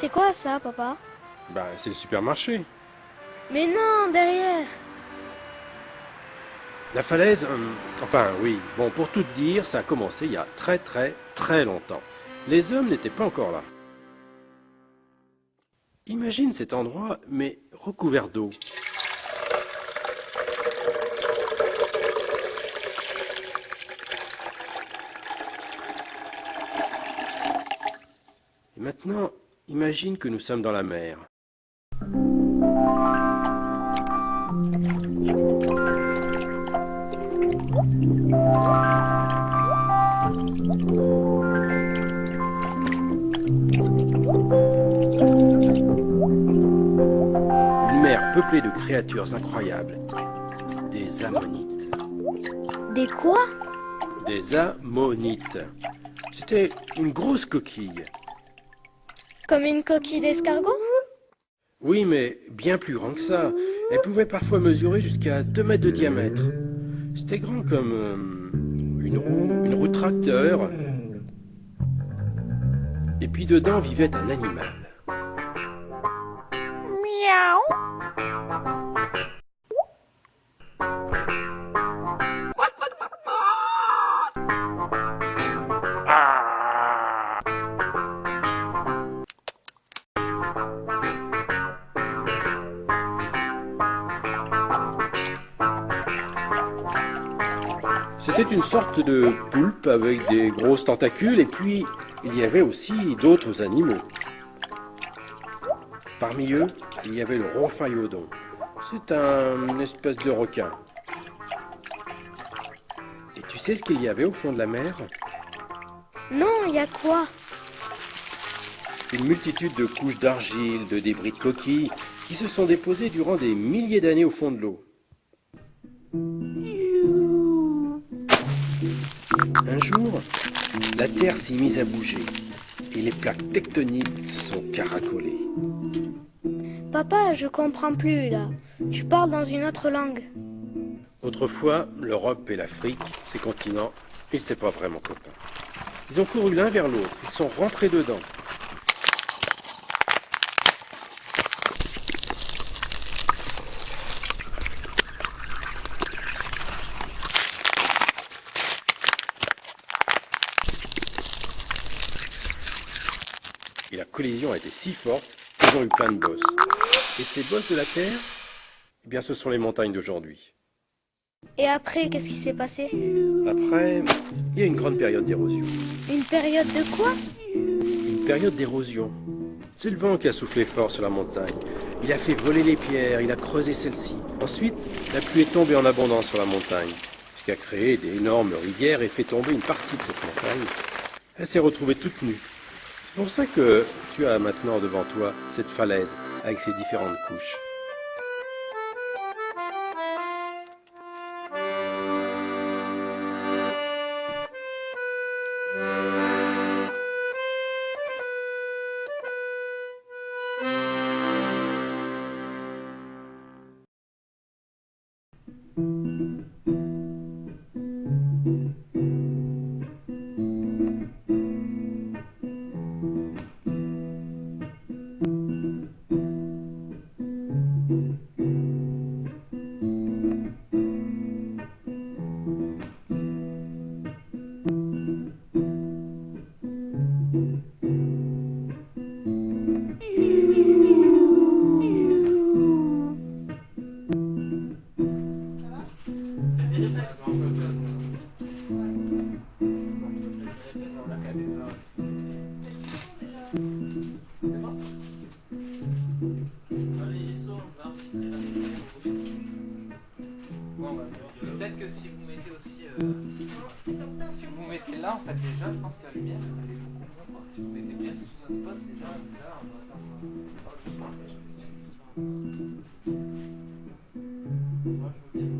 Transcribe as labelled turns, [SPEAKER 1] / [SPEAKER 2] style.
[SPEAKER 1] C'est quoi ça, papa?
[SPEAKER 2] Bah, c'est le supermarché.
[SPEAKER 1] Mais non, derrière!
[SPEAKER 2] La falaise, enfin oui, bon, pour tout te dire, ça a commencé il y a très très très longtemps. Les hommes n'étaient pas encore là. Imagine cet endroit, mais recouvert d'eau. Et maintenant, imagine que nous sommes dans la mer. Une mer peuplée de créatures incroyables. Des ammonites.
[SPEAKER 1] Des quoi?
[SPEAKER 2] Des ammonites. C'était une grosse coquille.
[SPEAKER 1] Comme une coquille d'escargot?
[SPEAKER 2] Oui, mais bien plus grand que ça. Elle pouvait parfois mesurer jusqu'à 2 mètres de diamètre. C'était grand comme une roue de tracteur. Et puis dedans vivait un animal.
[SPEAKER 1] Miaou!
[SPEAKER 2] C'était une sorte de poulpe avec des grosses tentacules et puis il y avait aussi d'autres animaux. Parmi eux, il y avait le ronfaillodon. C'est une espèce de requin. Et tu sais ce qu'il y avait au fond de la mer?
[SPEAKER 1] Non, il y a quoi?
[SPEAKER 2] Une multitude de couches d'argile, de débris de coquilles qui se sont déposées durant des milliers d'années au fond de l'eau. Un jour, la Terre s'est mise à bouger et les plaques tectoniques se sont caracolées.
[SPEAKER 1] Papa, je comprends plus là. Tu parles dans une autre langue.
[SPEAKER 2] Autrefois, l'Europe et l'Afrique, ces continents, ils n'étaient pas vraiment copains. Ils ont couru l'un vers l'autre, ils sont rentrés dedans. Et la collision a été si forte qu'ils ont eu plein de bosses. Et ces bosses de la Terre, eh bien, ce sont les montagnes d'aujourd'hui.
[SPEAKER 1] Et après, qu'est-ce qui s'est passé?
[SPEAKER 2] Après, il y a une grande période d'érosion.
[SPEAKER 1] Une période de quoi?
[SPEAKER 2] Une période d'érosion. C'est le vent qui a soufflé fort sur la montagne. Il a fait voler les pierres, il a creusé celles-ci. Ensuite, la pluie est tombée en abondance sur la montagne, ce qui a créé d'énormes rivières et fait tomber une partie de cette montagne. Elle s'est retrouvée toute nue. C'est pour ça que tu as maintenant devant toi cette falaise avec ses différentes couches.
[SPEAKER 3] Peut-être que si vous mettez aussi, si vous mettez là, en fait déjà, je pense que la lumière elle est beaucoup moins forte. Si vous mettez bien sous un spot, déjà là, on va faire. Moi, je veux bien.